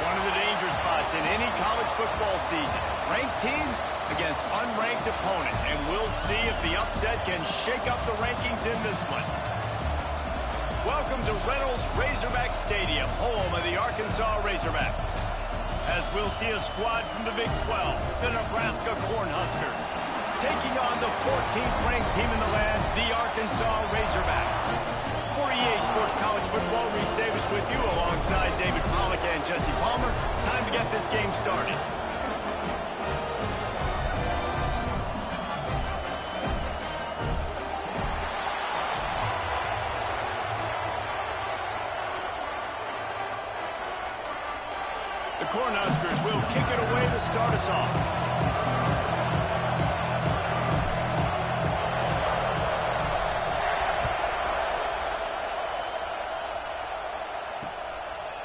One of the danger spots in any college football season. Ranked teams against unranked opponents. And we'll see if the upset can shake up the rankings in this one. Welcome to Reynolds Razorback Stadium, home of the Arkansas Razorbacks. As we'll see a squad from the Big 12, the Nebraska Cornhuskers, taking on the 14th ranked team in the land, the Arkansas Razorbacks. For EA Sports College Football, Reese Davis with you alongside David Pollack and Jesse Palmer. Time to get this game started. The Cornhuskers will kick it away to start us off.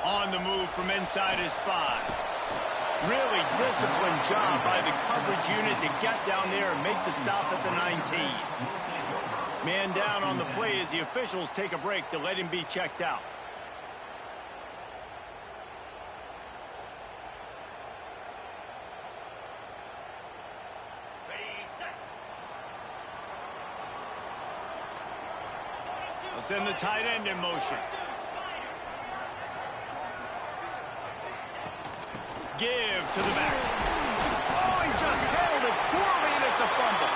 On the move from inside his 5. Really disciplined job by the coverage unit to get down there and make the stop at the 19. Man down on the play as the officials take a break to let him be checked out. I'll send the tight end in motion. Give to the back. Oh, he just handled it poorly, and it's a fumble.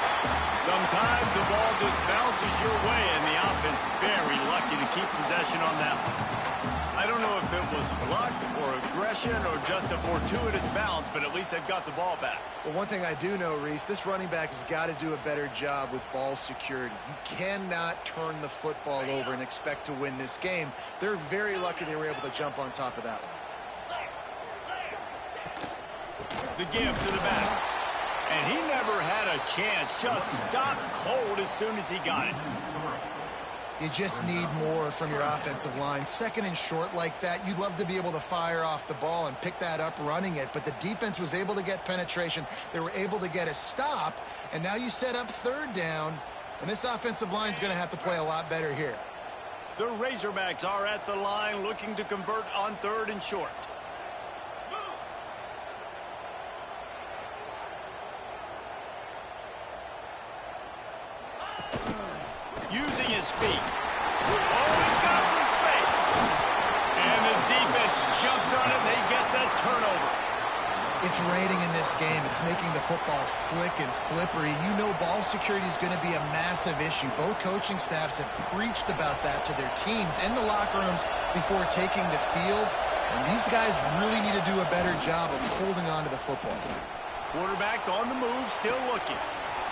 Sometimes the ball just bounces your way, and the offense very lucky to keep possession on that one. I don't know if it was luck or aggression or just a fortuitous bounce, but at least they've got the ball back. Well, one thing I do know, Reese, this running back has got to do a better job with ball security. You cannot turn the football over and expect to win this game. They're very lucky they were able to jump on top of that one. The give to the back. And he never had a chance. Just stopped cold as soon as he got it. You just need more from your offensive line. Second and short like that, you'd love to be able to fire off the ball and pick that up running it. But the defense was able to get penetration. They were able to get a stop. And now you set up third down. And this offensive line is going to have to play a lot better here. The Razorbacks are at the line looking to convert on third and short. Using his feet. Oh, he's got some space. And the defense jumps on it, and they get that turnover. It's raining in this game. It's making the football slick and slippery. You know ball security is going to be a massive issue. Both coaching staffs have preached about that to their teams in the locker rooms before taking the field. And these guys really need to do a better job of holding on to the football. Quarterback on the move, still looking.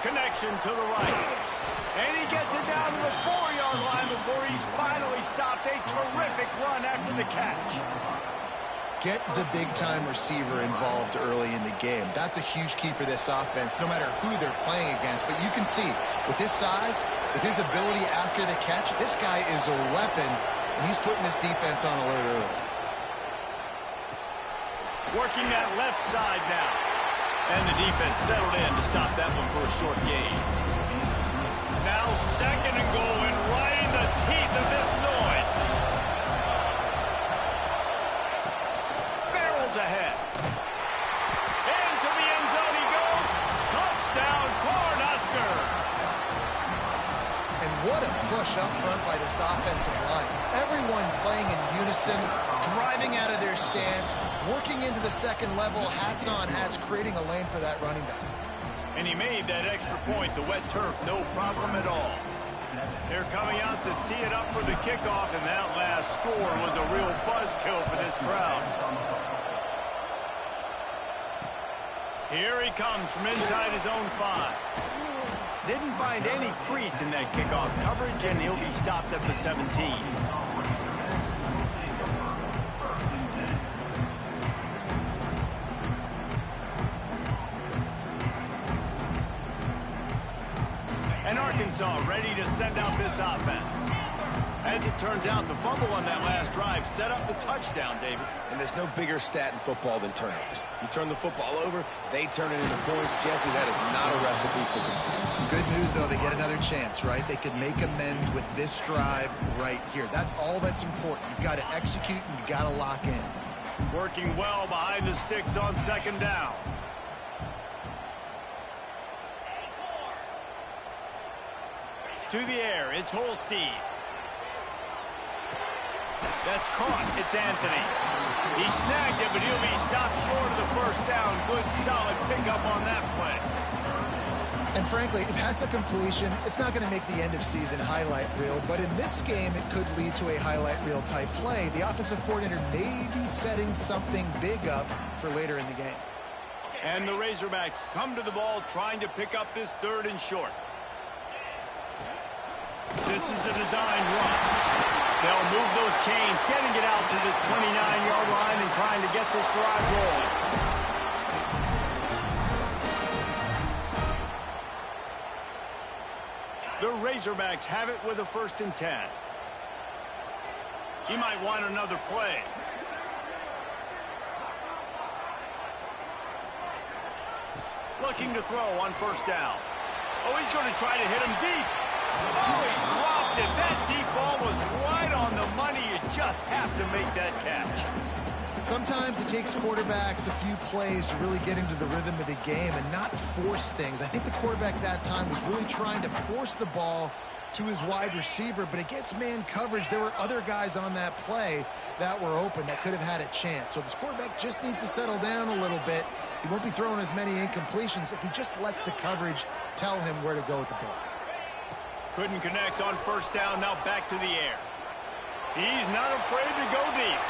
Connection to the right. And he gets it down to the 4-yard line before he's finally stopped. A terrific run after the catch. Get the big-time receiver involved early in the game. That's a huge key for this offense, no matter who they're playing against. But you can see, with his size, with his ability after the catch, this guy is a weapon, and he's putting this defense on alert early. Working that left side now. And the defense settled in to stop that one for a short gain. Now second and goal, and right in the teeth of this noise. Barrels ahead. Into the end zone he goes. Touchdown, Cornhuskers. And what a push up front by this offensive line. Everyone playing in unison, driving out of their stance, working into the second level, hats on hats, creating a lane for that running back. And he made that extra point, the wet turf, no problem at all. They're coming out to tee it up for the kickoff, and that last score was a real buzzkill for this crowd. Here he comes from inside his own 5. Didn't find any crease in that kickoff coverage, and he'll be stopped at the 17. And Arkansas ready to send out this offense. As it turns out, the fumble on that last drive set up the touchdown, David. And there's no bigger stat in football than turnovers. You turn the football over, they turn it into points. Jesse, that is not a recipe for success. Good news, though, they get another chance, right? They can make amends with this drive right here. That's all that's important. You've got to execute and you've got to lock in. Working well behind the sticks on second down. To the air, it's Holstein. That's caught. It's Anthony. He snagged it, but he'll be stopped short of the first down. Good, solid pickup on that play. And frankly, if that's a completion, it's not going to make the end-of-season highlight reel. But in this game, it could lead to a highlight reel type play. The offensive coordinator may be setting something big up for later in the game. And the Razorbacks come to the ball trying to pick up this third and short. This is a designed run. They'll move those chains, getting it out to the 29-yard line and trying to get this drive rolling. The Razorbacks have it with a 1st and 10. He might want another play. Looking to throw on 1st down. Oh, he's going to try to hit him deep. Oh, he dropped it. That deep ball was right on the money. You just have to make that catch. Sometimes it takes quarterbacks a few plays to really get into the rhythm of the game and not force things. I think the quarterback that time was really trying to force the ball to his wide receiver, but against man coverage, there were other guys on that play that were open that could have had a chance. So this quarterback just needs to settle down a little bit. He won't be throwing as many incompletions if he just lets the coverage tell him where to go with the ball. Couldn't connect on 1st down, now back to the air. He's not afraid to go deep.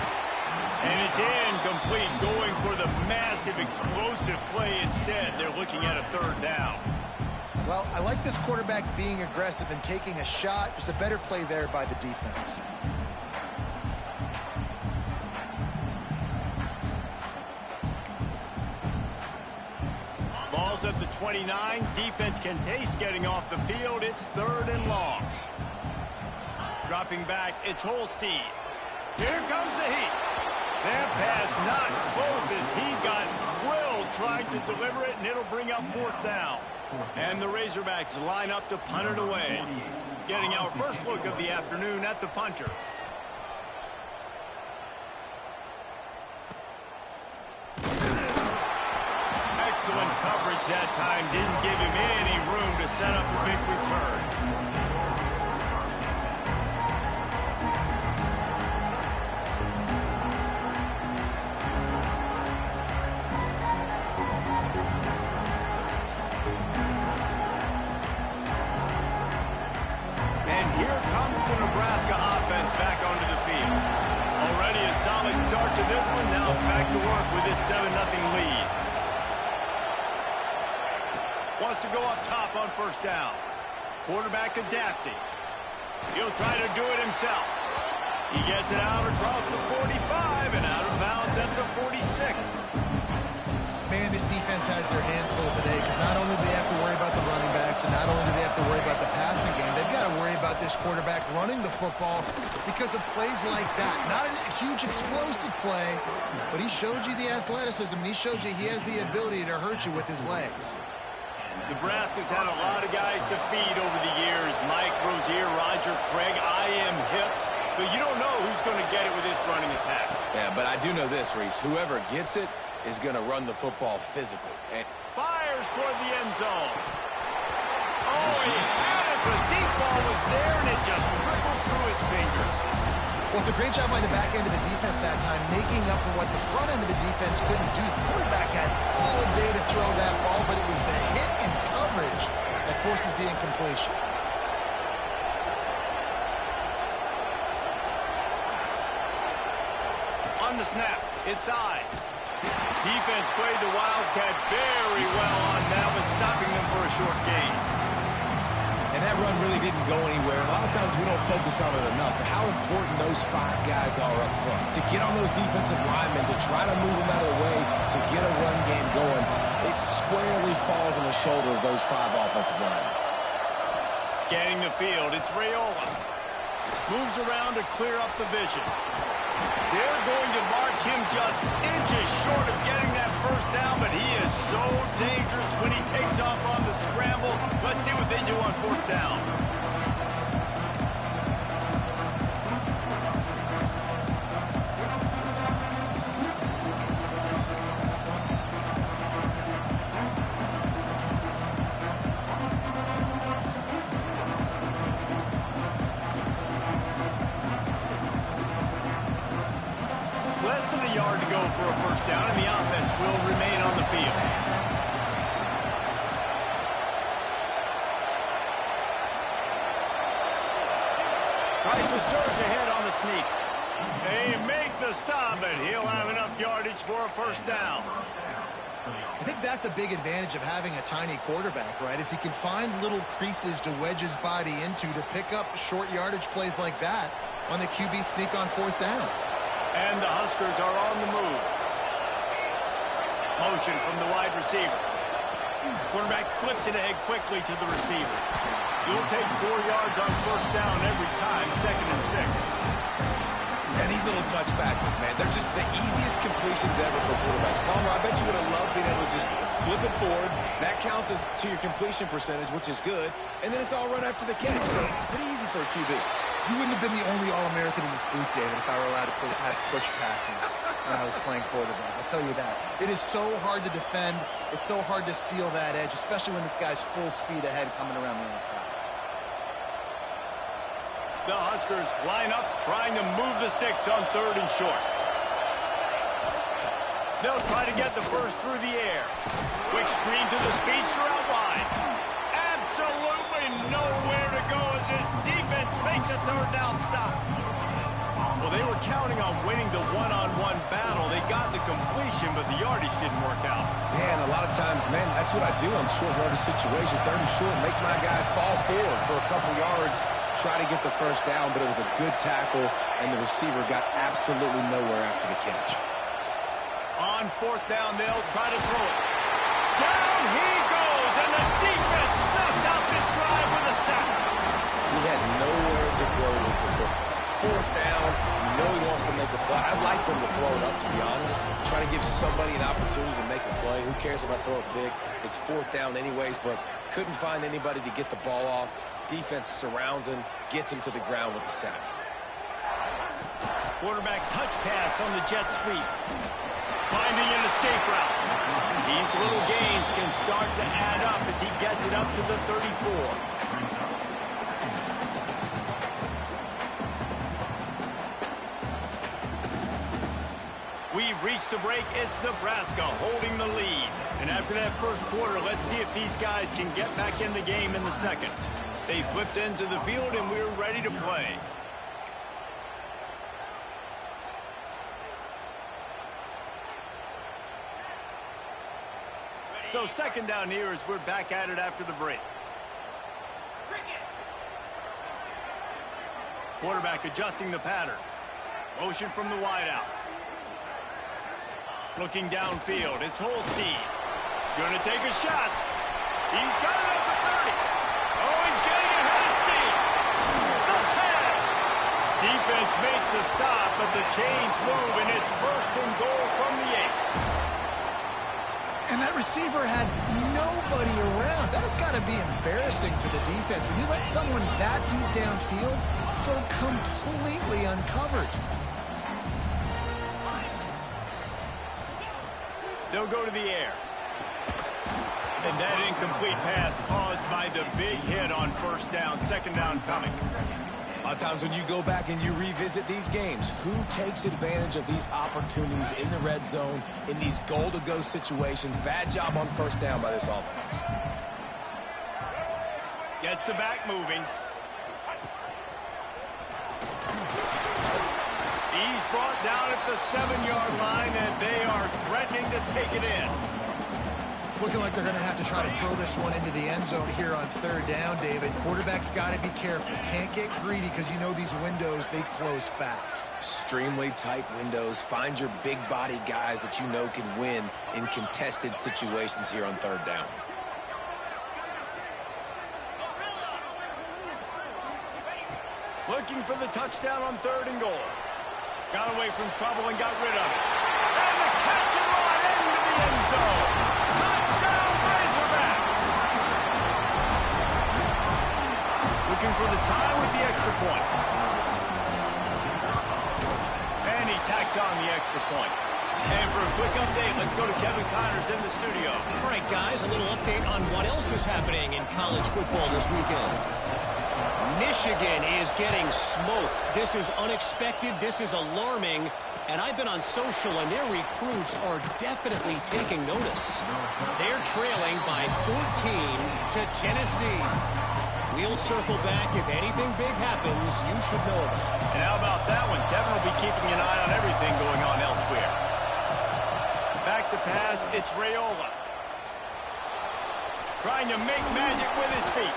And it's incomplete, going for the massive explosive play instead. They're looking at a 3rd down. Well, I like this quarterback being aggressive and taking a shot. Just a better play there by the defense. Ball's at the 29. Defense can taste getting off the field. It's 3rd and long. Dropping back, it's Holstein. Here comes the heat. That pass not close as he got drilled trying to deliver it, and it'll bring up 4th down. And the Razorbacks line up to punt it away. Getting our first look of the afternoon at the punter. Excellent coverage that time. Didn't give him any room to set up a big return. And here comes the Nebraska offense back onto the field. Already a solid start to this one. Now back to work with this 7-0 lead. Wants to go up top on 1st down. Quarterback adapting. He'll try to do it himself. He gets it out across the 45 and out of bounds at the 46. Man, this defense has their hands full today because not only do they have to worry about the running backs and not only do they have to worry about the passing game, they've got to worry about this quarterback running the football because of plays like that. Not a huge explosive play, but he showed you the athleticism, and he showed you he has the ability to hurt you with his legs. Nebraska's had a lot of guys to feed over the years. Mike Rozier, Roger Craig, I am hip. But you don't know who's going to get it with this running attack. Yeah, but I do know this, Reese. Whoever gets it is going to run the football physically. And fires toward the end zone. Oh, he had it. The deep ball was there, and it just trickled through his fingers. Well, it's a great job by the back end of the defense that time, making up for what the front end of the defense couldn't do. The quarterback had all day to throw that ball, but it was the hit and coverage that forces the incompletion. On the snap, it's eyes. Defense played the Wildcat very well on that one, stopping them for a short gain. And that run really didn't go anywhere. A lot of times we don't focus on it enough, but how important those 5 guys are up front. To get on those defensive linemen, to try to move them out of the way, to get a run game going, it squarely falls on the shoulder of those 5 offensive linemen. Scanning the field, it's Raiola. Moves around to clear up the vision. They're going to mark him just inches short of getting that 1st down, but he is so dangerous when he takes off on the scramble. Let's see what they do on 4th down. for a first down, and the offense will remain on the field. Tries to surge ahead on the sneak. They make the stop, and he'll have enough yardage for a first down. I think that's a big advantage of having a tiny quarterback, right? Is he can find little creases to wedge his body into to pick up short yardage plays like that on the QB sneak on fourth down. And the Huskers are on the move. Motion from the wide receiver. Quarterback flips it ahead quickly to the receiver. You'll take 4 yards on first down every time, 2nd and 6. And these little touch passes, man, they're just the easiest completions ever for quarterbacks. Palmer, I bet you would have loved being able to just flip it forward. That counts as to your completion percentage, which is good. And then it's all run after the catch, so pretty easy for a QB. You wouldn't have been the only All-American in this booth, David, if I were allowed to have push passes when I was playing quarterback. I'll tell you that. It is so hard to defend. It's so hard to seal that edge, especially when this guy's full speed ahead coming around the outside. The Huskers line up, trying to move the sticks on 3rd and short. They'll try to get the first through the air. Quick screen to the speedster out wide. Absolutely nowhere to go as his defense makes a 3rd down stop. Well, they were counting on winning the one-on-one battle. They got the completion, but the yardage didn't work out. Man, a lot of times, man, that's what I do on short yardage situation. 3rd and short, make my guy fall forward for a couple yards, try to get the first down, but it was a good tackle, and the receiver got absolutely nowhere after the catch. On 4th down, they'll try to throw it. Down he goes, and the defense snuffs out this drive with a sack. He had nowhere to go with the football. 4th down, you know he wants to make a play. I'd like for him to throw it up, to be honest. Try to give somebody an opportunity to make a play. Who cares if I throw a pick? It's 4th down anyways, but couldn't find anybody to get the ball off. Defense surrounds him, gets him to the ground with the sack. Quarterback touch pass on the jet sweep. Finding an escape route. These little gains can start to add up as he gets it up to the 34. We've reached the break. It's Nebraska holding the lead. And after that first quarter, let's see if these guys can get back in the game in the second. They flipped into the field, and we're ready to play. So 2nd down here as we're back at it after the break. Quarterback adjusting the pattern. Motion from the wideout. Looking downfield, it's Holstein. Gonna take a shot. He's got it at the 30. Oh, he's getting ahead of steam. The 10. Defense makes a stop, but the chains move, and it's 1st and goal from the 8. And that receiver had nobody around. That has got to be embarrassing for the defense. When you let someone that deep downfield go completely uncovered. They'll go to the air. And that incomplete pass caused by the big hit on 1st down. 2nd down coming. A lot of times when you go back and you revisit these games, who takes advantage of these opportunities in the red zone, in these goal-to-go situations? Bad job on 1st down by this offense. Gets the back moving. He's brought down at the 7-yard line, and they are threatening to take it in. It's looking like they're going to have to try to throw this one into the end zone here on 3rd down, David. Quarterback's got to be careful. Can't get greedy because you know these windows, they close fast. Extremely tight windows. Find your big body guys that you know can win in contested situations here on 3rd down. Looking for the touchdown on 3rd and goal. Got away from trouble and got rid of it. And the catch and run into the end zone. Touchdown, Razorbacks! Looking for the tie with the extra point. And he tacks on the extra point. And for a quick update, let's go to Kevin Connors in the studio. All right, guys, a little update on what else is happening in college football this weekend. Michigan is getting smoked. This is unexpected. This is alarming. And I've been on social, and their recruits are definitely taking notice. They're trailing by 14 to Tennessee. We'll circle back. If anything big happens, you should know about it. And how about that one? Kevin will be keeping an eye on everything going on elsewhere. Back to pass, it's Raiola. Trying to make magic with his feet.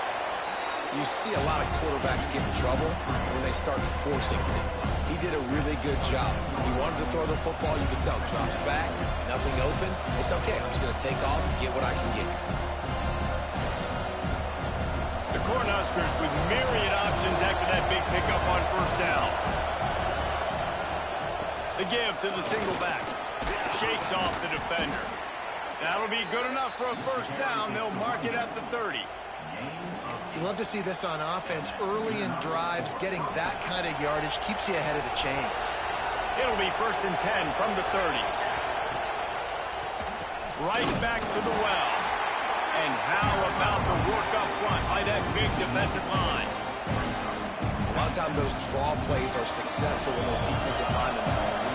You see a lot of quarterbacks get in trouble when they start forcing things. He did a really good job. He wanted to throw the football. You could tell. Drops back, nothing open. It's okay. I'm just going to take off and get what I can get. The Cornhuskers with myriad options after that big pickup on first down. The give to the single back. Shakes off the defender. That'll be good enough for a first down. They'll mark it at the 30. You love to see this on offense. Early in drives, getting that kind of yardage keeps you ahead of the chains. It'll be 1st and 10 from the 30. Right back to the well. And how about the work up front by that big defensive line? A lot of times those draw plays are successful when those defensive linemen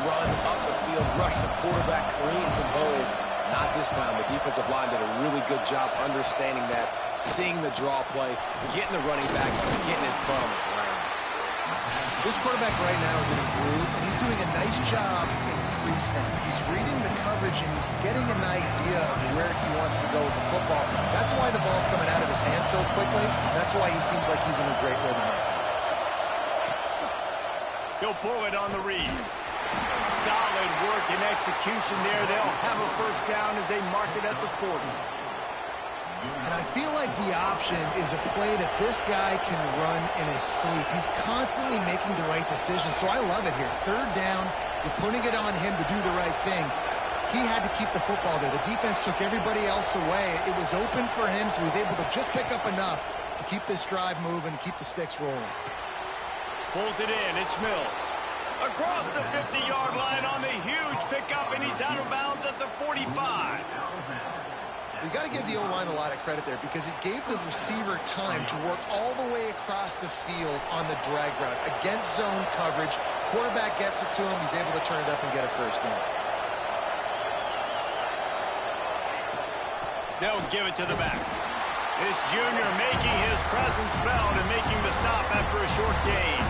run up the field, rush the quarterback, create some holes. Not this time. The defensive line did a really good job understanding that, seeing the draw play, getting the running back, getting his bum on the ground. This quarterback right now is in a groove, and he's doing a nice job in pre-snap. He's reading the coverage, and he's getting an idea of where he wants to go with the football. That's why the ball's coming out of his hands so quickly. That's why he seems like he's in a great rhythm. He'll pull it on the read. Solid work and execution there. They'll have a first down as they mark it at the 40. And I feel like the option is a play that this guy can run in his sleep. He's constantly making the right decision, so I love it here. 3rd down, you're putting it on him to do the right thing. He had to keep the football there. The defense took everybody else away. It was open for him, so he was able to just pick up enough to keep this drive moving, keep the sticks rolling. Pulls it in. It's Mills. Across the 50-yard line on the huge pickup, and he's out of bounds at the 45. You got to give the O-line a lot of credit there because it gave the receiver time to work all the way across the field on the drag route against zone coverage. Quarterback gets it to him. He's able to turn it up and get a first down. They'll give it to the back. This junior making his presence felt and making the stop after a short gain.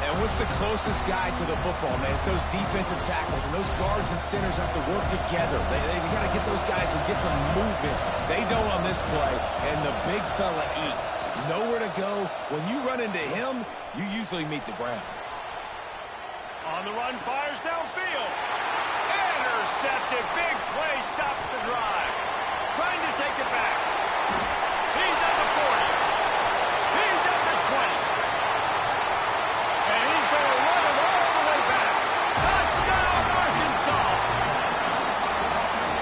And what's the closest guy to the football, man? It's those defensive tackles, and those guards and centers have to work together. They got to get those guys and get some movement. They don't on this play, and the big fella eats. Nowhere to go. When you run into him, you usually meet the ground. On the run, fires downfield. Intercepted. Big play stops the drive. Trying to take it back. He's at the 40. He's at the 20. And he's going to run it all the way back. Touchdown, Arkansas.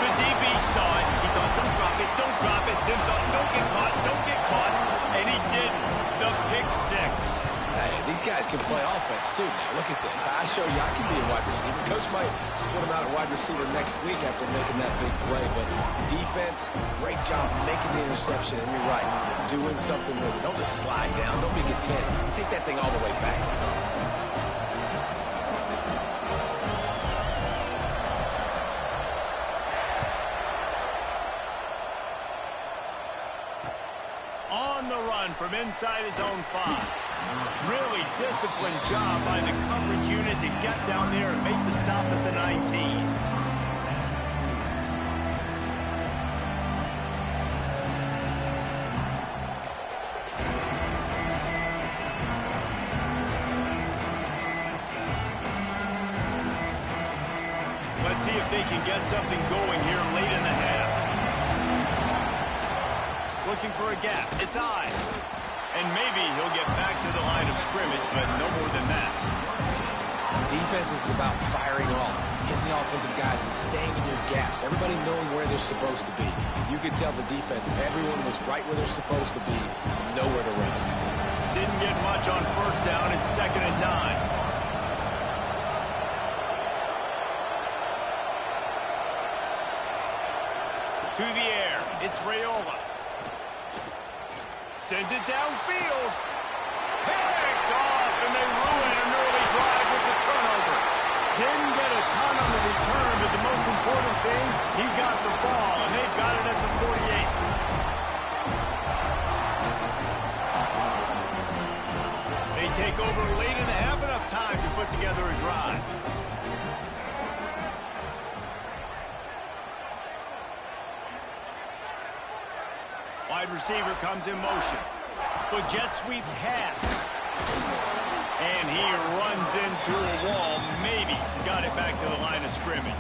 The DB saw it. He thought, don't drop it, don't drop it. Then thought, don't get caught, don't get caught. And he didn't. The pick six. Hey, these guys can play offense, too. Now, look at this. I show you I can be a wide receiver. Coach might split him out at wide receiver next week after making that big play. But defense, great job making the interception. And you're right, doing something with it. Don't just slide down. Don't be content. Take that thing all the way back. On the run from inside his own 5. Really disciplined job by the coverage unit to get down there and make the stop at the 19. Let's see if they can get something going here late in the half. Looking for a gap. It's Ives. And maybe he'll get back to the line of scrimmage, but no more than that. Defense is about firing off, hitting the offensive guys, and staying in your gaps. Everybody knowing where they're supposed to be. You could tell the defense, everyone was right where they're supposed to be, nowhere to run. Didn't get much on first down. It's 2nd and 9. To the air. It's Raiola. Sends it downfield. Picked off, and they ruin an early drive with the turnover. Didn't get a ton on the return, but the most important thing, he got the ball, and they've got it at the 48. They take over late in the half, enough time to put together a drive. Wide receiver comes in motion. With jet sweep pass. And he runs into a wall. Maybe got it back to the line of scrimmage.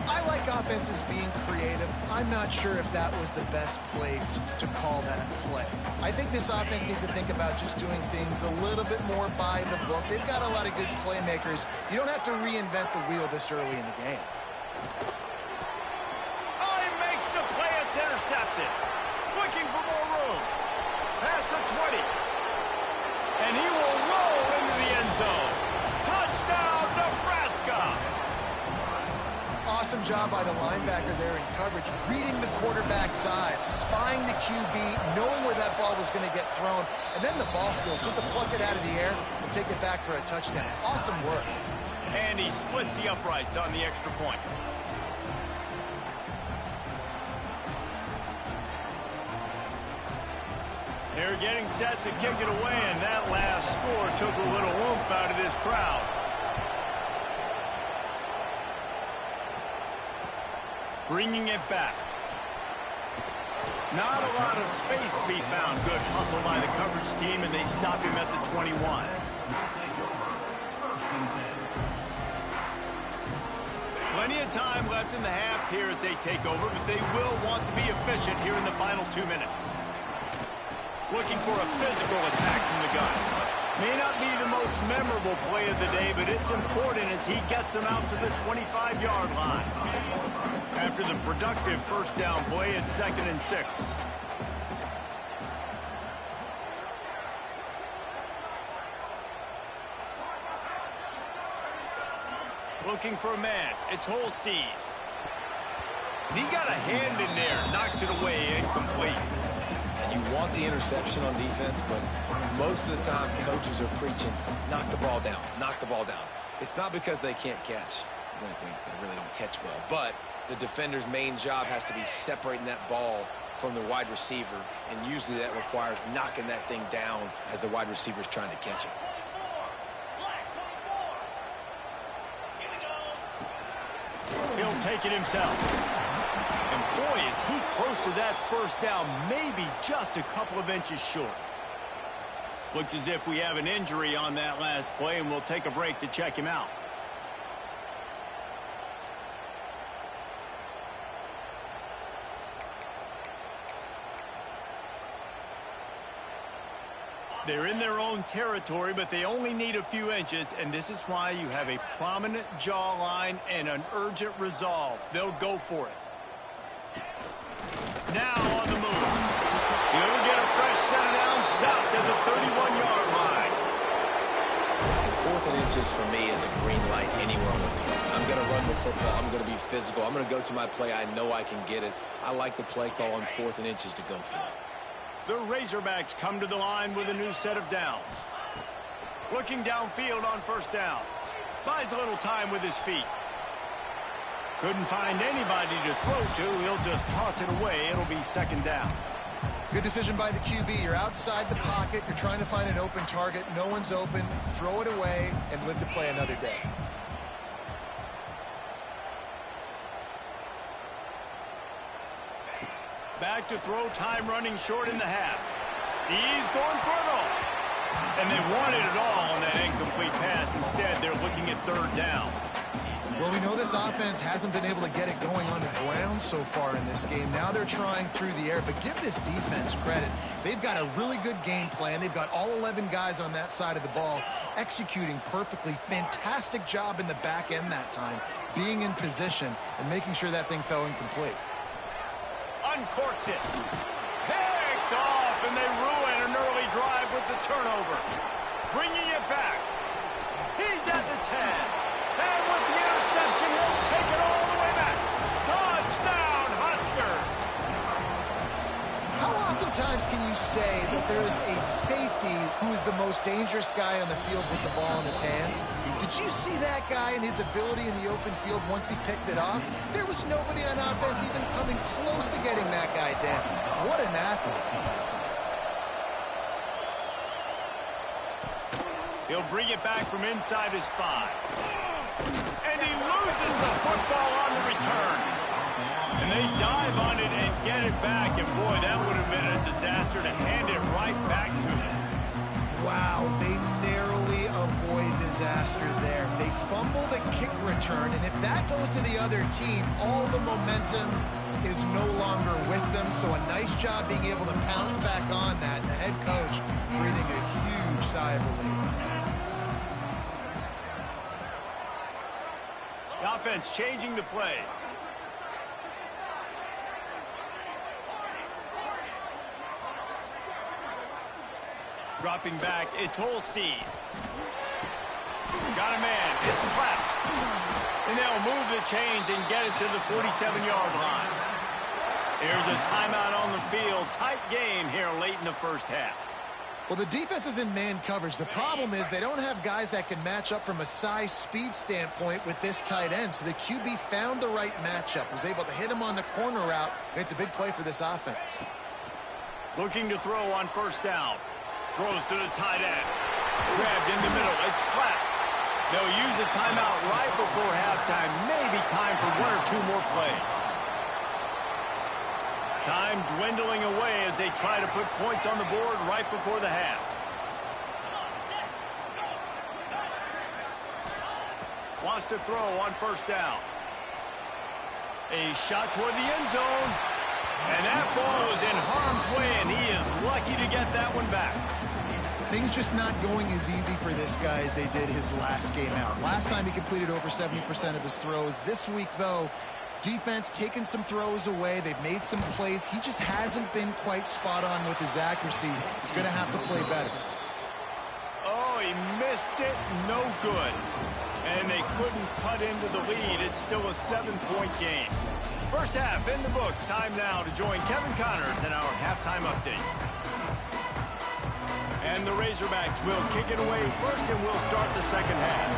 I like offenses being creative. I'm not sure if that was the best place to call that play. I think this offense needs to think about just doing things a little bit more by the book. They've got a lot of good playmakers. You don't have to reinvent the wheel this early in the game. Oh, he makes the play. It's intercepted. Looking for more room. Past the 20. And he will roll into the end zone. Touchdown, Nebraska! Awesome job by the linebacker there in coverage, reading the quarterback's eyes, spying the QB, knowing where that ball was going to get thrown, and then the ball skills just to pluck it out of the air and take it back for a touchdown. Awesome work. And he splits the uprights on the extra point. They're getting set to kick it away, and that last score took a little oomph out of this crowd. Bringing it back. Not a lot of space to be found. Good hustle by the coverage team, and they stop him at the 21. Plenty of time left in the half here as they take over, but they will want to be efficient here in the final 2 minutes. Looking for a physical attack from the gun. May not be the most memorable play of the day, but it's important as he gets them out to the 25-yard line. After the productive first down play, it's 2nd and 6. Looking for a man. It's Holstein. And he got a hand in there. Knocks it away. Incomplete. You want the interception on defense, but most of the time coaches are preaching, knock the ball down, knock the ball down. It's not because they can't catch. Wink, wink, they really don't catch well. But the defender's main job has to be separating that ball from the wide receiver, and usually that requires knocking that thing down as the wide receiver's trying to catch it. He'll take it himself. And boy, is he close to that first down, maybe just a couple of inches short. Looks as if we have an injury on that last play, and we'll take a break to check him out. They're in their own territory, but they only need a few inches, and this is why you have a prominent jawline and an urgent resolve. They'll go for it. Now on the move. He'll get a fresh set down, stopped at the 31-yard line. 4th and inches for me is a green light anywhere on the field. I'm going to run the football. I'm going to be physical. I'm going to go to my play. I know I can get it. I like the play call on 4th and inches to go for it. The Razorbacks come to the line with a new set of downs. Looking downfield on first down. Buys a little time with his feet. Couldn't find anybody to throw to. He'll just toss it away. It'll be 2nd down. Good decision by the QB. You're outside the pocket. You're trying to find an open target. No one's open. Throw it away and live to play another day. Back to throw, time running short in the half. He's going for it all. And they wanted it all on that incomplete pass. Instead, they're looking at 3rd down. Well, we know this offense hasn't been able to get it going on the ground so far in this game. Now they're trying through the air, but give this defense credit. They've got a really good game plan. They've got all 11 guys on that side of the ball executing perfectly. Fantastic job in the back end that time, being in position and making sure that thing fell incomplete. Uncorks it. Picked off, and they ruin an early drive with the turnover. Bringing it back. He's at the 10. And with the interception, he'll take it all the way back. Touchdown, Husker. How oftentimes times can you say that there is a safety who is the most dangerous guy on the field with the ball in his hands? Did you see that guy and his ability in the open field once he picked it off? There was nobody on offense even coming close to getting that guy down. What an athlete. He'll bring it back from inside his 5. And he loses the football on the return. And they dive on it and get it back. And boy, that would have been a disaster to hand it right back to them. Wow, they narrowly avoid disaster there. They fumble the kick return, and if that goes to the other team, all the momentum is no longer with them. So a nice job being able to pounce back on that. And the head coach breathing a huge sigh of relief. The offense changing the play. Dropping back, it's Holstein. Got a man, it's Platt. And they'll move the chains and get it to the 47-yard line. There's a timeout on the field. Tight game here late in the first half. Well, the defense is in man coverage. The problem is they don't have guys that can match up from a size speed standpoint with this tight end. So the QB found the right matchup, was able to hit him on the corner route, and it's a big play for this offense. Looking to throw on first down. Throws to the tight end. Grabbed in the middle. It's Platt. They'll use a timeout right before halftime. Maybe time for 1 or 2 more plays. Time dwindling away as they try to put points on the board right before the half. Wants to throw on first down. A shot toward the end zone. And that ball was in harm's way, and he is lucky to get that one back. Things just not going as easy for this guy as they did his last game out. Last time he completed over 70% of his throws. This week, though, defense taking some throws away. They've made some plays. He just hasn't been quite spot on with his accuracy. He's going to have to play better. Oh, he missed it. No good. And they couldn't cut into the lead. It's still a 7-point game. First half in the books. Time now to join Kevin Connors in our halftime update. And the Razorbacks will kick it away first, and we'll start the second half.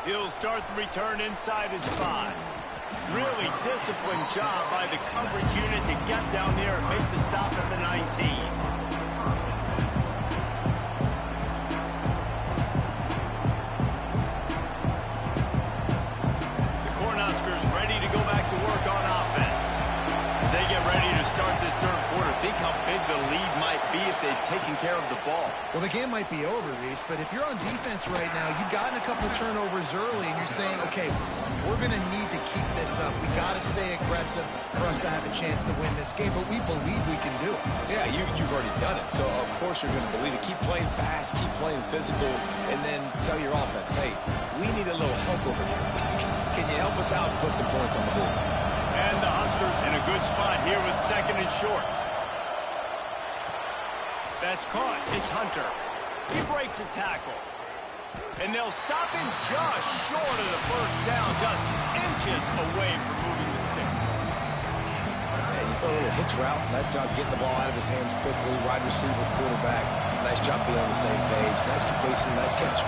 He'll start the return inside his 5. Really disciplined job by the coverage unit to get down there and make the stop at the 19. Ready to go back to work on offense. As they get ready to start this third quarter, think how big the lead might be if they've taken care of the ball. Well, the game might be over, Reese, but if you're on defense right now, you've gotten a couple turnovers early, and you're saying, okay, we're going to need to keep this up. We got to stay aggressive for us to have a chance to win this game, but we believe we can do it. Yeah, you've already done it, so of course you're going to believe it. Keep playing fast, keep playing physical, and then tell your offense, hey, we need a little help over here. Can you help us out and put some points on the board? And the Huskers in a good spot here with second and short. That's caught. It's Hunter. He breaks a tackle. And they'll stop him just short of the first down, just inches away from moving the sticks. And you throw a little hitch route. Nice job getting the ball out of his hands quickly. Wide receiver, quarterback. Nice job being on the same page. Nice completion, nice catch.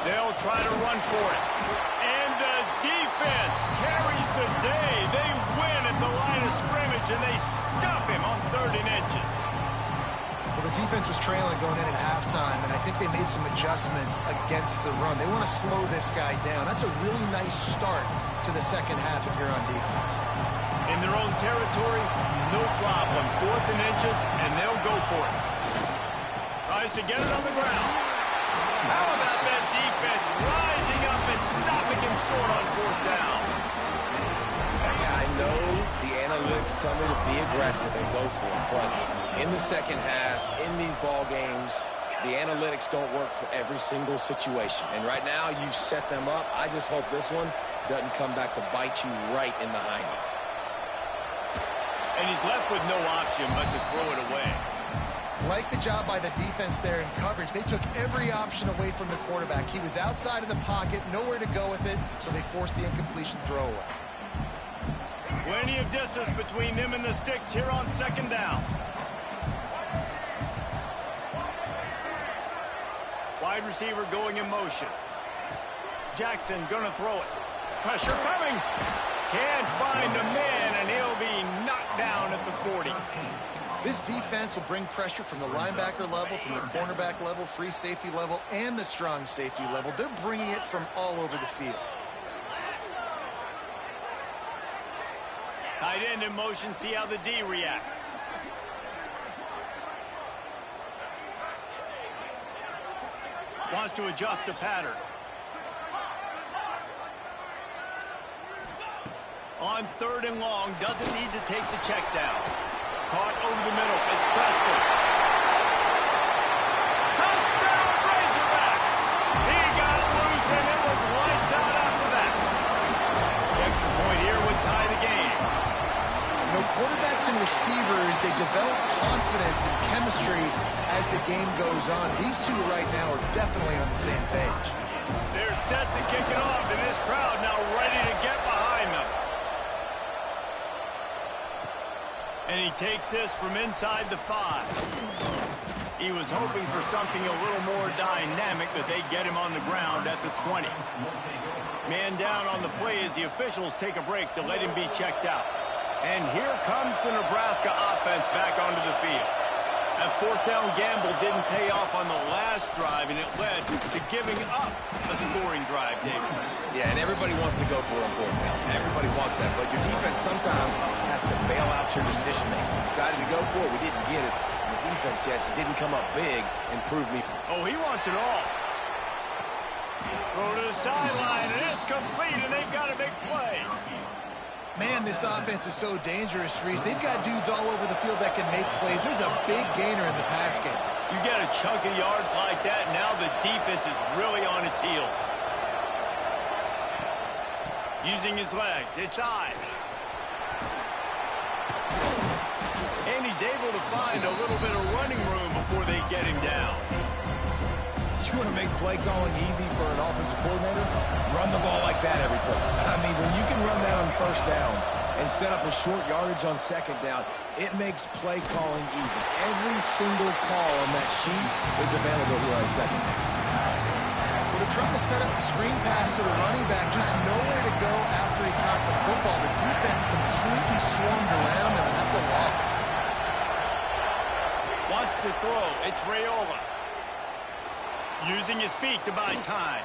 They'll try to run for it. And the defense carries the day. They win at the line of scrimmage, and they stuff him on 3rd and inches. Well, the defense was trailing going in at halftime, and I think they made some adjustments against the run. They want to slow this guy down. That's a really nice start to the second half if you're on defense. In their own territory, no problem. 4th and inches, and they'll go for it. Tries to get it on the ground. How about that defense rising up and stopping him short on 4th down? I know the analytics tell me to be aggressive and go for it, but in the second half, in these ball games, the analytics don't work for every single situation. And right now, you've set them up. I just hope this one doesn't come back to bite you right in the hiney. And he's left with no option but to throw it away. Like the job by the defense there in coverage. They took every option away from the quarterback. He was outside of the pocket, nowhere to go with it, so they forced the incompletion throwaway. Plenty of distance between them and the sticks here on second down. Wide receiver going in motion. Jackson gonna throw it. Pressure coming. Can't find a man, and he'll be knocked down at the 40. This defense will bring pressure from the linebacker level, from the cornerback level, free safety level, and the strong safety level. They're bringing it from all over the field. Tight end in motion, see how the D reacts. Wants to adjust the pattern. On third and long, doesn't need to take the check down. Caught over the middle. It's Preston. Touchdown, Razorbacks! He got loose, and it was lights out after that. The extra point here would tie the game. You know, quarterbacks and receivers, they develop confidence and chemistry as the game goes on. These two right now are definitely on the same page. They're set to kick it off, and this crowd now ready to get behind them. And he takes this from inside the 5. He was hoping for something a little more dynamic, but they get him on the ground at the 20. Man down on the play as the officials take a break to let him be checked out. And here comes the Nebraska offense back onto the field. That fourth down gamble didn't pay off on the last drive, and it led to giving up a scoring drive, David. Yeah, and everybody wants to go for it on fourth down. Everybody wants that, but your defense sometimes has to bail out your decision-making. We decided to go for it. We didn't get it. The defense, Jesse, didn't come up big and prove me. Oh, he wants it all. Throw to the sideline, and it's complete, and they've got a big play. Man, this offense is so dangerous, Reese. They've got dudes all over the field that can make plays. There's a big gainer in the pass game. You get a chunk of yards like that, now the defense is really on its heels. Using his legs, it's Ives. And he's able to find a little bit of running room before they get him down. You want to make play calling easy for an offensive coordinator? Run the ball like that every play. I mean, when you can run that on first down and set up a short yardage on second down, it makes play calling easy. Every single call on that sheet is available here on second down. Well, they're trying to set up the screen pass to the running back, just nowhere to go after he caught the football. The defense completely swarmed around him, and that's a loss. Wants to throw. It's Raiola. Using his feet to buy time.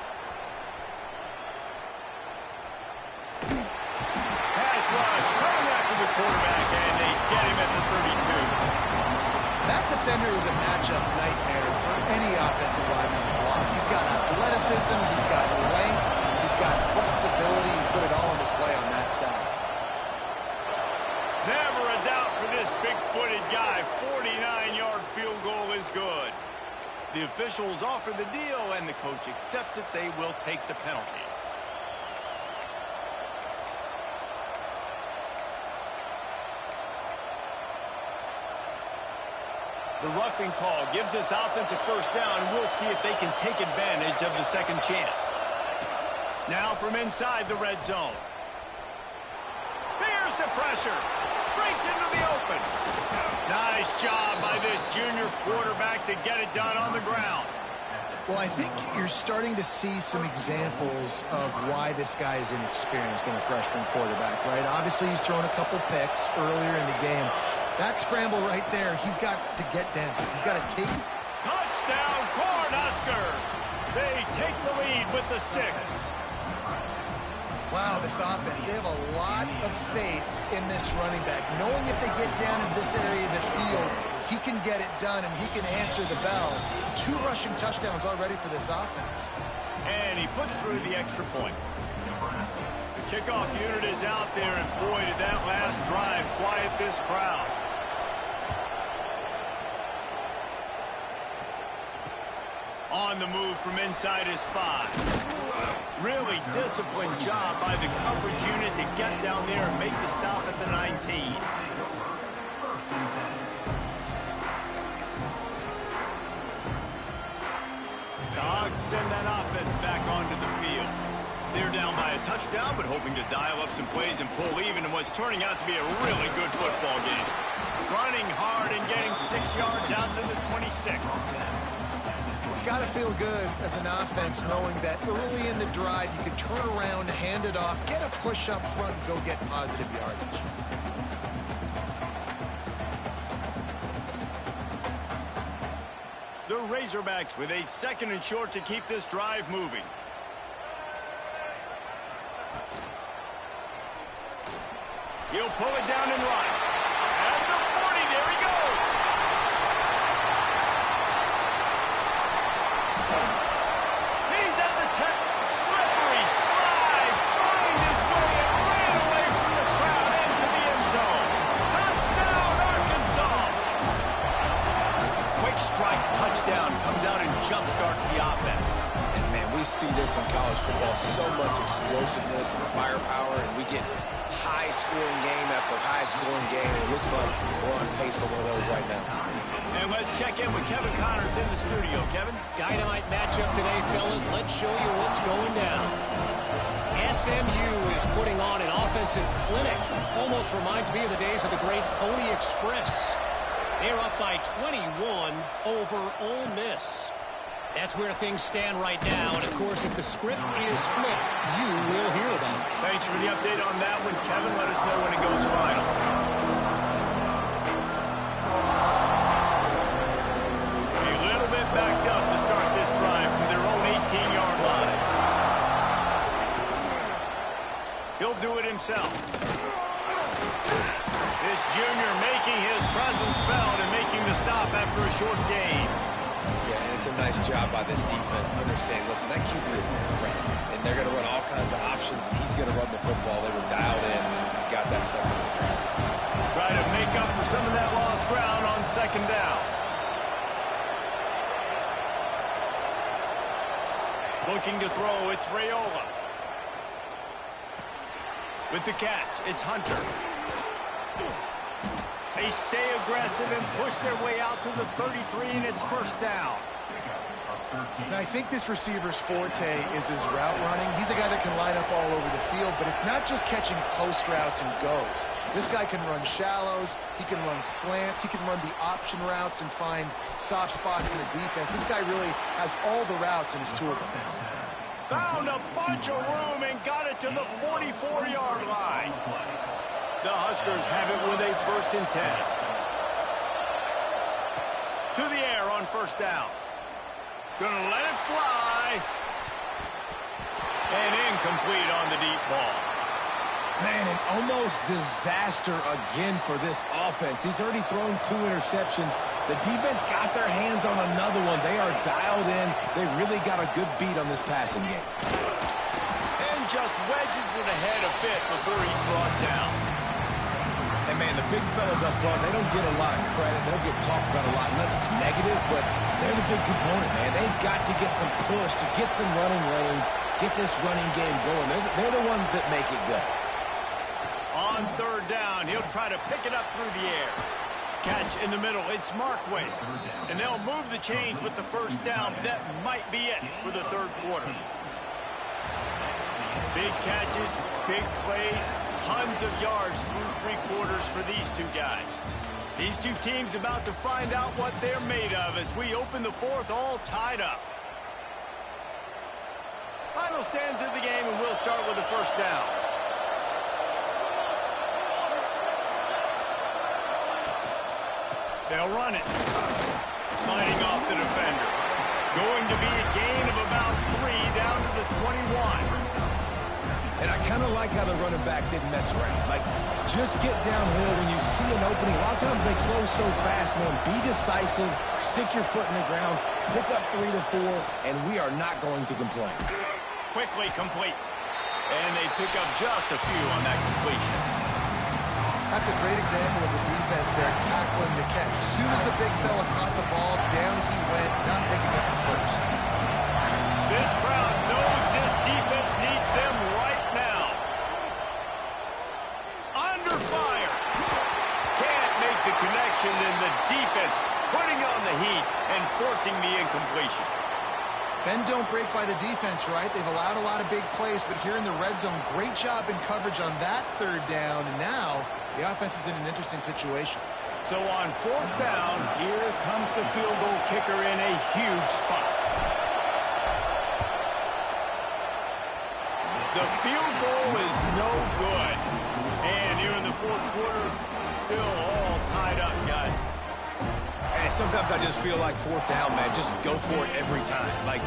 Pass rush coming after the quarterback, and they get him at the 32. That defender is a matchup nightmare for any offensive lineman to block. He's got athleticism, he's got length, he's got flexibility. He put it all on display on that side. Never a doubt for this big-footed guy. 49-yard field goal is good. The officials offer the deal, and the coach accepts it. They will take the penalty. The roughing call gives this offense a first down, and we'll see if they can take advantage of the second chance. Now from inside the red zone. There's the pressure. Breaks into the open. Nice job by this junior quarterback to get it done on the ground. Well, I think you're starting to see some examples of why this guy is inexperienced in a freshman quarterback, right? Obviously, he's thrown a couple picks earlier in the game. That scramble right there, he's got to get down. He's got to take it. Touchdown, Cornhuskers! They take the lead with the 6. Wow, this offense, they have a lot of faith in this running back. Knowing if they get down in this area of the field, he can get it done and he can answer the bell. 2 rushing touchdowns already for this offense. And he puts through the extra point. The kickoff unit is out there, and boy, did that last drive quiet this crowd. On the move from inside his 5. Really disciplined job by the coverage unit to get down there and make the stop at the 19. send that offense back onto the field. They're down by a touchdown, but hoping to dial up some plays and pull even in what's turning out to be a really good football game. Running hard and getting 6 yards out to the 26. It's got to feel good as an offense knowing that early in the drive you can turn around, hand it off, get a push up front, and go get positive yardage. The Razorbacks with a 2nd and short to keep this drive moving. He'll pull it down and run. At the 40, there he goes. He's at the 10. Slippery slide. Find his way and ran away from the crowd into the end zone. Touchdown, Arkansas. Quick strike touchdown comes out and jumpstarts the offense. And, man, we see this in college football, so much explosiveness and firepower, and we get high-scoring game after high-scoring game, and it looks like we're on pace for one of those right now. And let's check in with Kevin Connors in the studio. Kevin? Dynamite matchup today, fellas. Let's show you what's going down. SMU is putting on an offensive clinic. Almost reminds me of the days of the great Pony Express. They're up by 21 over Ole Miss. That's where things stand right now. And, of course, if the script is flipped, you will hear about it. Thanks for the update on that one, Kevin. Let us know when it goes final. A little bit backed up to start this drive from their own 18-yard line. He'll do it himself. This junior making his presence felt and making the stop after a short gain. Yeah, and it's a nice job by this defense. Understand, listen, that QB is a threat, and they're going to run all kinds of options, and he's going to run the football. They were dialed in and got that second down. Try to make up for some of that lost ground on 2nd down. Looking to throw, it's Raiola. With the catch, it's Hunter. They stay aggressive and push their way out to the 33, and it's 1st down. And I think this receiver's forte is his route running. He's a guy that can line up all over the field, but it's not just catching post routes and goes. This guy can run shallows, he can run slants, he can run the option routes and find soft spots in the defense. This guy really has all the routes in his toolbox. Found a bunch of room and got it to the 44-yard line. The Huskers have it with a 1st and 10. To the air on 1st down. Gonna let it fly. And incomplete on the deep ball. Man, an almost disaster again for this offense. He's already thrown 2 interceptions. The defense got their hands on another one. They are dialed in. They really got a good beat on this passing game. And just wedges it ahead a bit before he's brought down. And, man, the big fellas up front, they don't get a lot of credit. They don't get talked about a lot unless it's negative, but they're the big component, man. They've got to get some push, to get some running lanes, get this running game going. They're the ones that make it go. On 3rd down, he'll try to pick it up through the air. Catch in the middle, it's Markway. And they'll move the chains with the 1st down. That might be it for the 3rd quarter. Big catches, big plays, tons of yards through 3 quarters for these 2 guys. These 2 teams about to find out what they're made of as we open the 4th all tied up. Final stands of the game, and we'll start with the 1st down. They'll run it. Fighting off the defender. Going to be a gain of about 3 down to the 21. And I kind of like how the running back didn't mess around. Like, just get downhill when you see an opening. A lot of times they close so fast, man. Be decisive, stick your foot in the ground, pick up 3 to 4, and we are not going to complain. Quickly complete. And they pick up just a few on that completion. That's a great example of the defense there tackling the catch. As soon as the big fella caught the ball, down he went, not picking up the 1st. This crowd knows this defense needs them right now. Under fire. Can't make the connection, and the defense putting on the heat and forcing the incompletion. Bend don't break by the defense, right? They've allowed a lot of big plays, but here in the red zone, great job in coverage on that third down, and now the offense is in an interesting situation. So on fourth down, here comes the field goal kicker in a huge spot. The field goal is no good. And here in the fourth quarter, still all tied up, guys. And sometimes I just feel like fourth down, man, just go for it every time. Like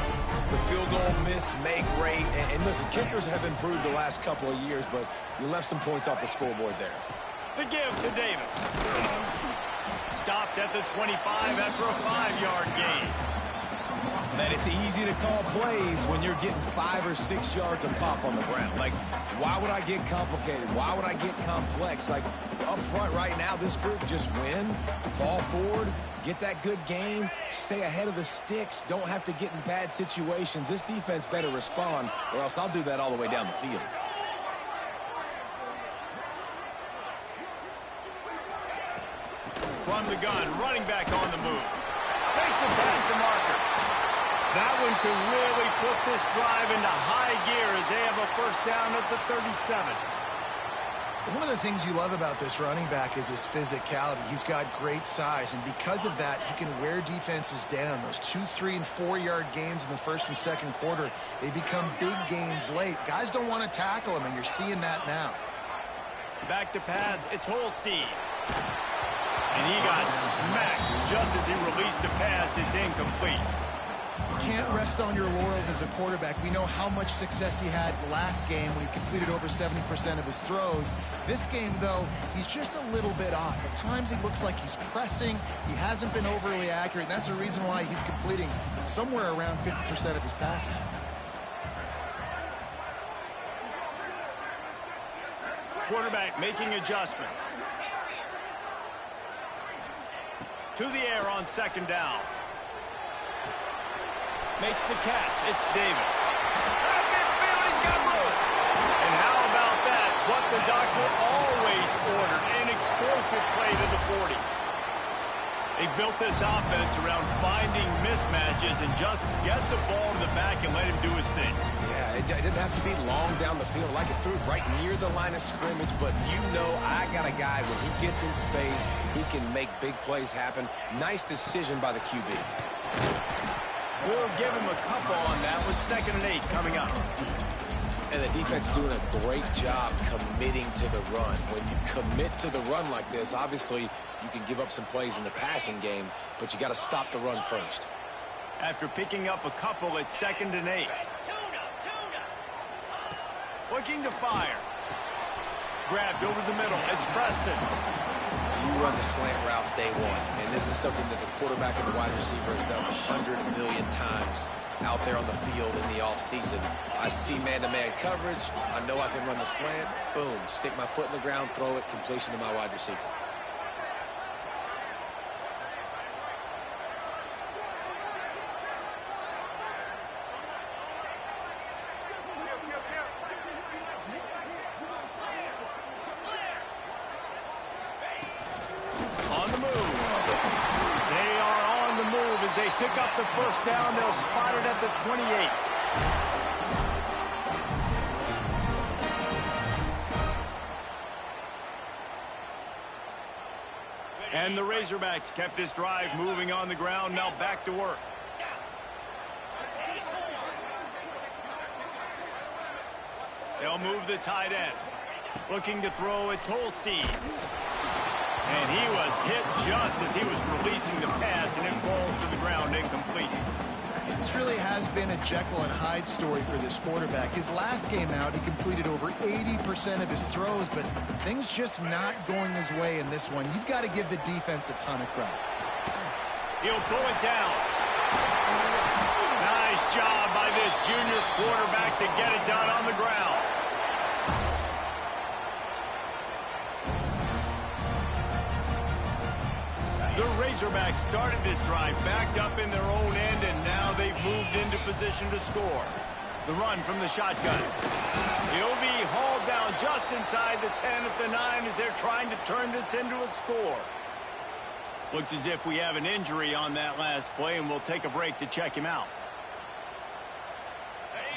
the field goal miss, make rate. And listen, kickers have improved the last couple of years, but you left some points off the scoreboard there. The give to Davis. Stopped at the 25 after a 5-yard gain. Man, it's easy to call plays when you're getting 5 or 6 yards of pop on the ground. Like, why would I get complicated? Why would I get complex? Like, up front right now, this group just win, fall forward, get that good game, stay ahead of the sticks, don't have to get in bad situations. This defense better respond, or else I'll do that all the way down the field. From the gun, running back on the move. Makes it past the marker. That one could really put this drive into high gear as they have a first down at the 37. One of the things you love about this running back is his physicality. He's got great size, and because of that, he can wear defenses down. Those 2, 3, and 4-yard gains in the first and second quarter, they become big gains late. Guys don't want to tackle him, and you're seeing that now. Back to pass, it's Holstein. And he got smacked just as he released the pass. It's incomplete. You can't rest on your laurels as a quarterback. We know how much success he had last game when he completed over 70% of his throws. This game, though, he's just a little bit off. At times he looks like he's pressing. He hasn't been overly accurate, and that's the reason why he's completing somewhere around 50% of his passes. Quarterback making adjustments. To the air on second down. Makes the catch. It's Davis. At midfield, he's got room. And how about that? What the doctor always ordered. An explosive play to the 40. They built this offense around finding mismatches and just get the ball in the back and let him do his thing. Yeah, it didn't have to be long down the field. I could throw it right near the line of scrimmage, but you know I got a guy when he gets in space, he can make big plays happen. Nice decision by the QB. We'll give him a couple on that with 2nd and 8 coming up. And the defense doing a great job committing to the run. When you commit to the run like this, obviously you can give up some plays in the passing game, but you got to stop the run first. After picking up a couple, it's 2nd and 8. Looking to fire. Grabbed over the middle. It's Preston. You run the slant route day one, and this is something that the quarterback and the wide receiver has done 100 million times out there on the field in the offseason. I see man-to-man coverage. I know I can run the slant. Boom. Stick my foot in the ground, throw it, completion to my wide receiver. They pick up the first down. They'll spot it at the 28. And the Razorbacks kept this drive moving on the ground. Now back to work. They'll move the tight end. Looking to throw, it's Holstein. And he was hit just as he was releasing the pass, and it falls to the ground incomplete. This really has been a Jekyll and Hyde story for this quarterback. His last game out, he completed over 80% of his throws, but things just not going his way in this one. You've got to give the defense a ton of credit. He'll pull it down. Nice job by this junior quarterback to get it done on the ground. The Razorbacks started this drive backed up in their own end, and now they've moved into position to score. The run from the shotgun. He'll be hauled down just inside the 10 at the 9 as they're trying to turn this into a score. Looks as if we have an injury on that last play, and we'll take a break to check him out.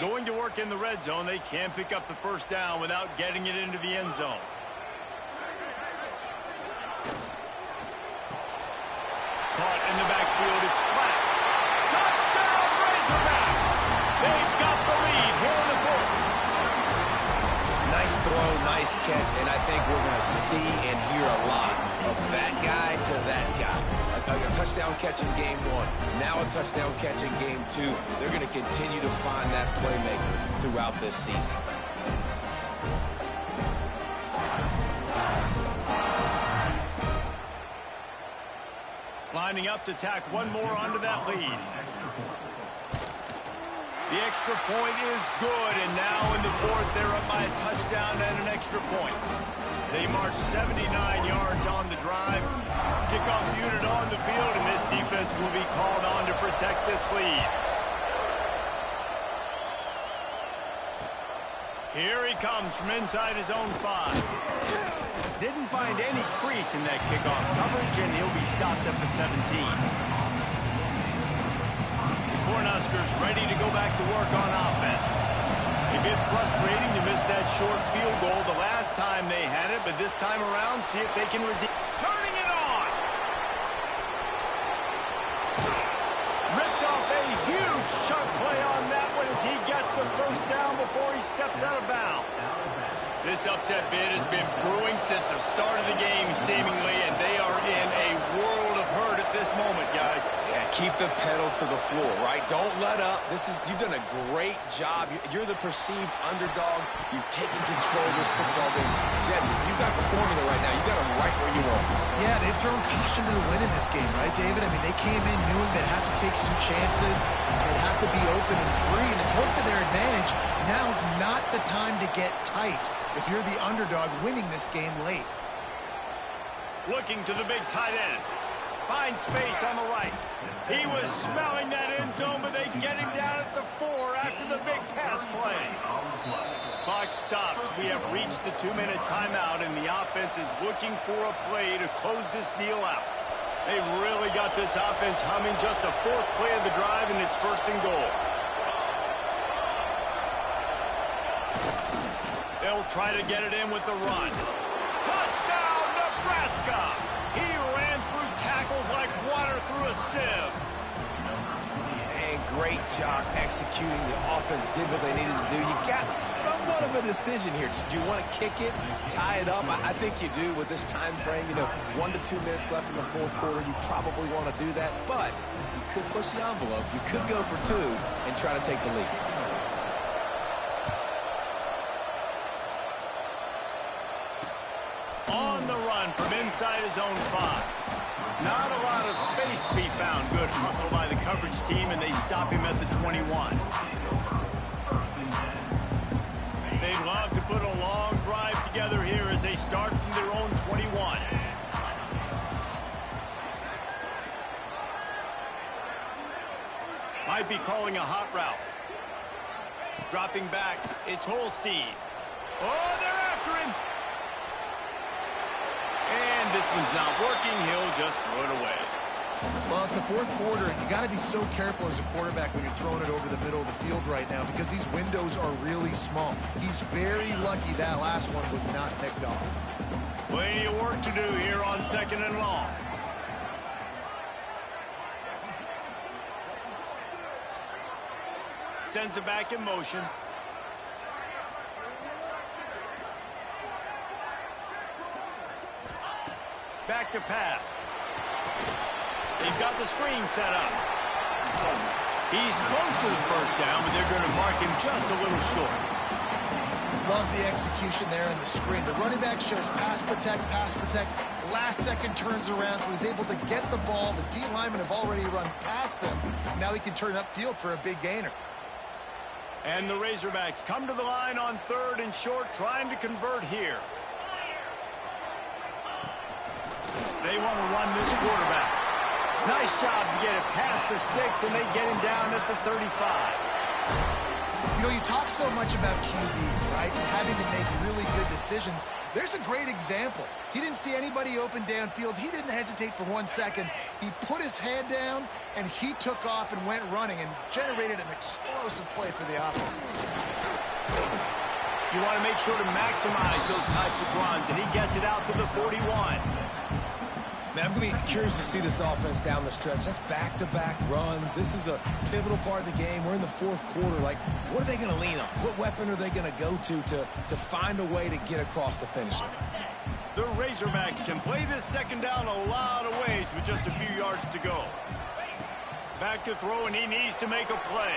Going to work in the red zone, they can't pick up the first down without getting it into the end zone. Caught in the backfield, it's flat. Touchdown, Razorbacks! They've got the lead here in the fourth. Nice throw, nice catch, and I think we're going to see and hear a lot of that guy to that guy. A touchdown catch in game 1, now a touchdown catch in game 2. They're going to continue to find that playmaker throughout this season. Lining up to tack one more onto that lead. The extra point is good, and now in the fourth, they're up by a touchdown and an extra point. They march 79 yards on the drive. Kickoff unit on the field, and this defense will be called on to protect this lead. Here he comes from inside his own 5. Didn't find any crease in that kickoff coverage, and he'll be stopped at the 17. The Cornhuskers ready to go back to work on offense. A bit frustrating to miss that short field goal the last time they had it, but this time around, see if they can redeem. Turning it on! Ripped off a huge sharp play on that one as he gets the first down before he steps out of bounds. This upset bid has been brewing since the start of the game, seemingly, and they are in a world of hurt at this moment, guys. Yeah, keep the pedal to the floor, right? Don't let up. You've done a great job. You're the perceived underdog. You've taken control of this football game. Jesse, you've got the formula right now. You've got them right where you want them. Yeah, they've thrown caution to the wind in this game, right, David? I mean, they came in knowing they'd have to take some chances. They'd have to be open and free, and it's worked to their advantage. Now is not the time to get tight if you're the underdog winning this game late. Looking to the big tight end. Finds space on the right. He was smelling that end zone, but they get him down at the 4 after the big pass play. Clock stops. We have reached the 2-minute timeout, and the offense is looking for a play to close this deal out. They've really got this offense humming. Just the 4th play of the drive, and it's 1st and goal. They'll try to get it in with the run. Touchdown, Nebraska! He ran through tackles like water through a sieve. And great job executing. The offense did what they needed to do. You got somewhat of a decision here. Do you want to kick it, tie it up? I think you do with this time frame. 1 to 2 minutes left in the 4th quarter. You probably want to do that, but you could push the envelope. You could go for 2 and try to take the lead. On the run from inside his own 5. Not a lot of space to be found. Good hustle by the coverage team, and they stop him at the 21. They'd love to put a long drive together here as they start from their own 21. Might be calling a hot route. Dropping back, it's Holstein. Oh, they're after him. And this one's not working. He'll just throw it away. Well, it's the 4th quarter, and you got to be so careful as a quarterback when you're throwing it over the middle of the field right now because these windows are really small. He's very lucky that last one was not picked off. Plenty of work to do here on 2nd and long. Sends it back in motion. Back to pass. They've got the screen set up. He's close to the first down, but they're going to mark him just a little short. Love the execution there in the screen. The running back shows pass protect, last second turns around, so he's able to get the ball. The D linemen have already run past him. Now he can turn upfield for a big gainer. And the Razorbacks come to the line on 3rd and short, trying to convert here. They want to run this quarterback. Nice job to get it past the sticks, and they get him down at the 35. You know, you talk so much about QBs, right, and having to make really good decisions. There's a great example. He didn't see anybody open downfield. He didn't hesitate for 1 second. He put his head down, and he took off and went running and generated an explosive play for the offense. You want to make sure to maximize those types of runs, and he gets it out to the 41. Man, I'm going to be curious to see this offense down the stretch. That's back-to-back runs. This is a pivotal part of the game. We're in the fourth quarter. Like, what are they going to lean on? What weapon are they going to go to find a way to get across the finish line? The Razorbacks can play this second down a lot of ways with just a few yards to go. Back to throw, and he needs to make a play.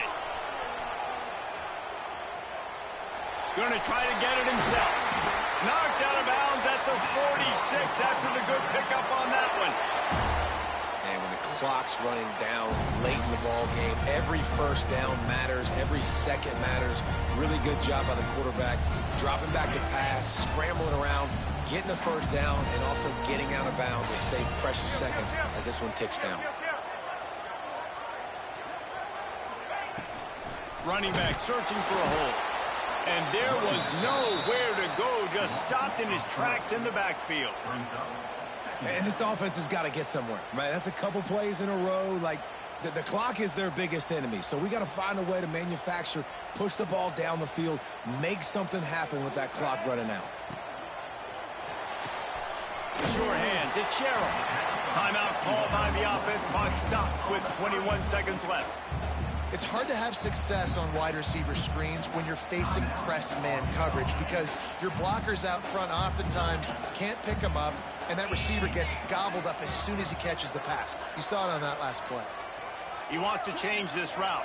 Going to try to get it himself. Knocked out of bounds at the 46 after the good pickup on that one. And when the clock's running down late in the ball game, every first down matters, every second matters. Really good job by the quarterback, dropping back to pass, scrambling around, getting the first down, and also getting out of bounds to save precious seconds as this one ticks down. Running back searching for a hole. And there was nowhere to go, just stopped in his tracks in the backfield. And this offense has got to get somewhere, right? That's a couple plays in a row. Like, the clock is their biggest enemy. So we got to find a way to manufacture, push the ball down the field, make something happen with that clock running out. Sure hands, it's Sherrill. Timeout called by the offense, clock stopped with 21 seconds left. It's hard to have success on wide receiver screens when you're facing press man coverage because your blockers out front oftentimes can't pick them up, and that receiver gets gobbled up as soon as he catches the pass. You saw it on that last play. He wants to change this route.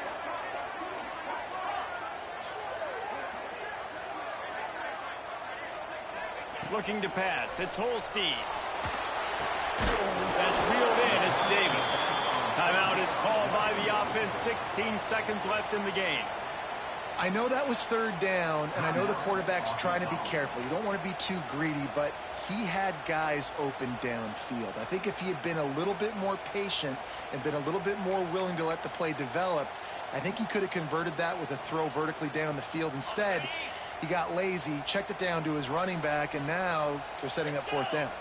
Looking to pass. It's Holstein. That's reeled in. It's Davis. Timeout is called by the offense. 16 seconds left in the game. I know that was third down, and I know the quarterback's trying to be careful. You don't want to be too greedy, but he had guys open downfield. I think if he had been a little bit more patient and been a little bit more willing to let the play develop, I think he could have converted that with a throw vertically down the field. Instead, he got lazy, checked it down to his running back, and now they're setting up fourth down.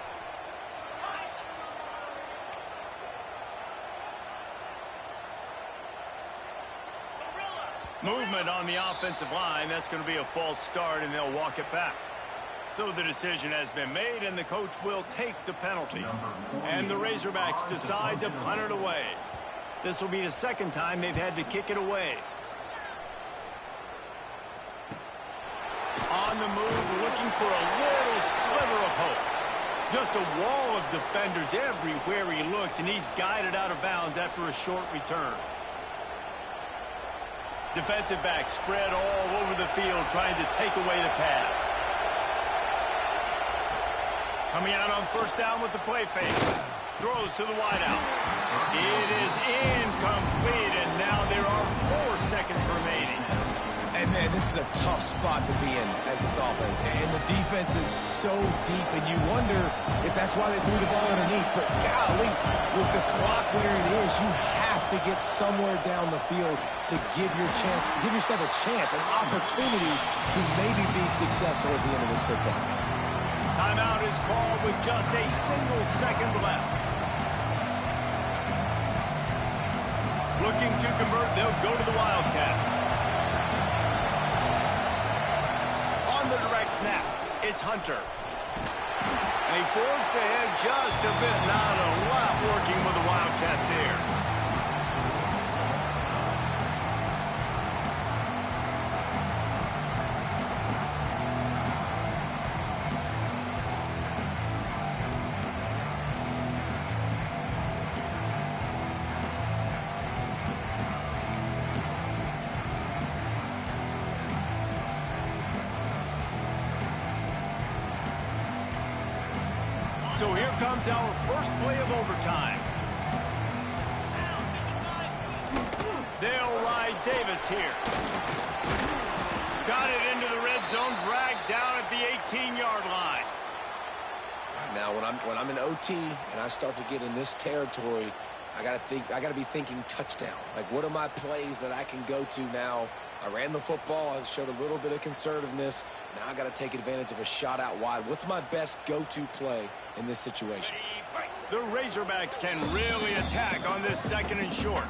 Movement on the offensive line. That's going to be a false start, and they'll walk it back. So the decision has been made, and the coach will take the penalty. And the Razorbacks decide to punt it away. This will be the second time they've had to kick it away. On the move, looking for a little sliver of hope. Just a wall of defenders everywhere he looks, and he's guided out of bounds after a short return. Defensive back spread all over the field trying to take away the pass. Coming out on first down with the play fake. Throws to the wideout. It is incomplete, and now there are 4 seconds remaining. And, man, this is a tough spot to be in as this offense. And the defense is so deep, and you wonder if that's why they threw the ball underneath. But, golly, with the clock where it is, you have to get somewhere down the field to give yourself a chance, an opportunity to maybe be successful at the end of this football game. Timeout is called with just a single second left. Looking to convert, they'll go to the Wildcat. On the direct snap, it's Hunter. And he forced ahead just a bit. Not a lot working with the Wildcat there. So here comes our first play of overtime. They'll ride Davis here. Got it into the red zone, dragged down at the 18-yard line. Now, when I'm in OT and I start to get in this territory, I got to be thinking touchdown. Like, what are my plays that I can go to now I ran the football. I showed a little bit of conservativeness. Now I got to take advantage of a shot out wide. What's my best go-to play in this situation? The Razorbacks can really attack on this 2nd and short.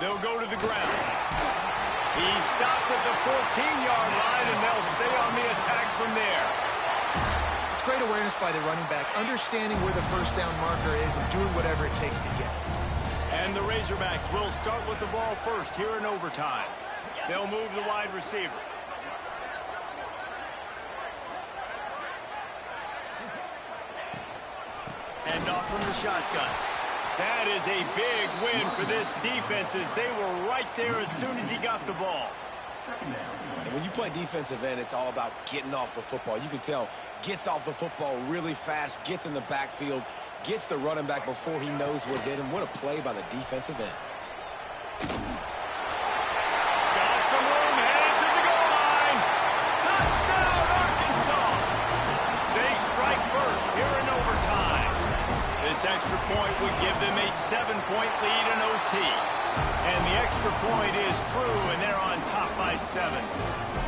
They'll go to the ground. He's stopped at the 14-yard line, and they'll stay on the attack from there. It's great awareness by the running back, understanding where the first down marker is and doing whatever it takes to get it. And the Razorbacks will start with the ball first here in overtime. They'll move the wide receiver. Hand off from the shotgun. That is a big win for this defense as they were right there as soon as he got the ball. And when you play defensive end, it's all about getting off the football. You can tell, gets off the football really fast, gets in the backfield, gets the running back before he knows what hit him. What a play by the defensive end. Got some room, headed to the goal line. Touchdown, Arkansas. They strike first here in overtime. This extra point would give them a 7-point lead in OT. And the extra point is true, and they're on top by 7.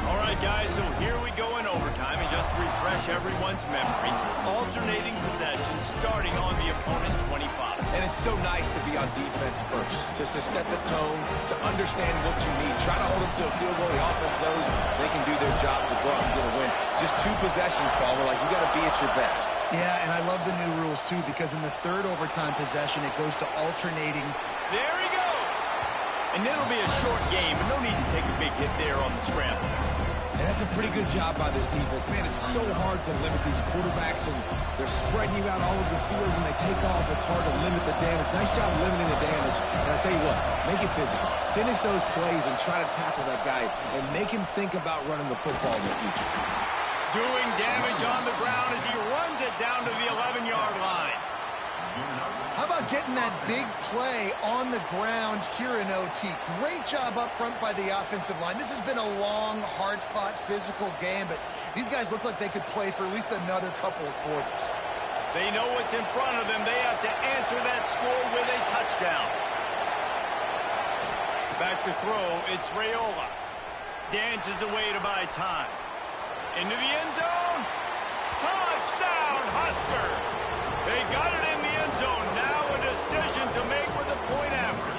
All right, guys, so here we go in overtime. And just to refresh everyone's memory, alternating possession starting on the opponent's 25. And it's so nice to be on defense first, just to set the tone, to understand what you need. Try to hold them to a field goal. The offense knows they can do their job to go out and get a win. Just 2 possessions, Paul. We're like, you got to be at your best. Yeah, and I love the new rules, too, because in the 3rd overtime possession, it goes to alternating. There he goes. And it'll be a short game, but no need to take a big hit there on the scramble. And that's a pretty good job by this defense. Man, it's so hard to limit these quarterbacks, and they're spreading you out all over the field. When they take off, it's hard to limit the damage. Nice job limiting the damage. And I'll tell you what, make it physical. Finish those plays and try to tackle that guy and make him think about running the football in the future. Doing damage on the ground as he runs it down to the 11-yard line. How about getting that big play on the ground here in OT? Great job up front by the offensive line. This has been a long, hard-fought, physical game, but these guys look like they could play for at least another couple of quarters. They know what's in front of them. They have to answer that score with a touchdown. Back to throw, it's Raiola. Dances away to buy time. Into the end zone. Touchdown, Huskers. They got it in the end zone. Now a decision to make with a point after.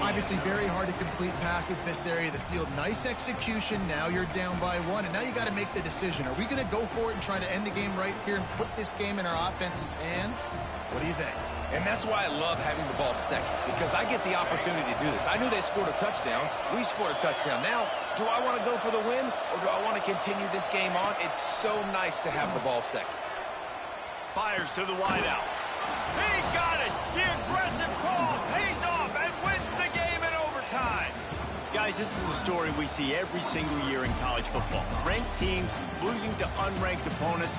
Obviously very hard to complete passes this area of the field. Nice execution. Now you're down by 1, and now you got to make the decision. Are we going to go for it and try to end the game right here and put this game in our offense's hands? What do you think? And that's why I love having the ball second, because I get the opportunity to do this. I knew they scored a touchdown. We scored a touchdown. Now, do I want to go for the win, or do I want to continue this game on? It's so nice to have the ball second. Fires to the wideout. He got it. The aggressive call pays off and wins the game in overtime. Guys, this is a story we see every single year in college football. Ranked teams losing to unranked opponents.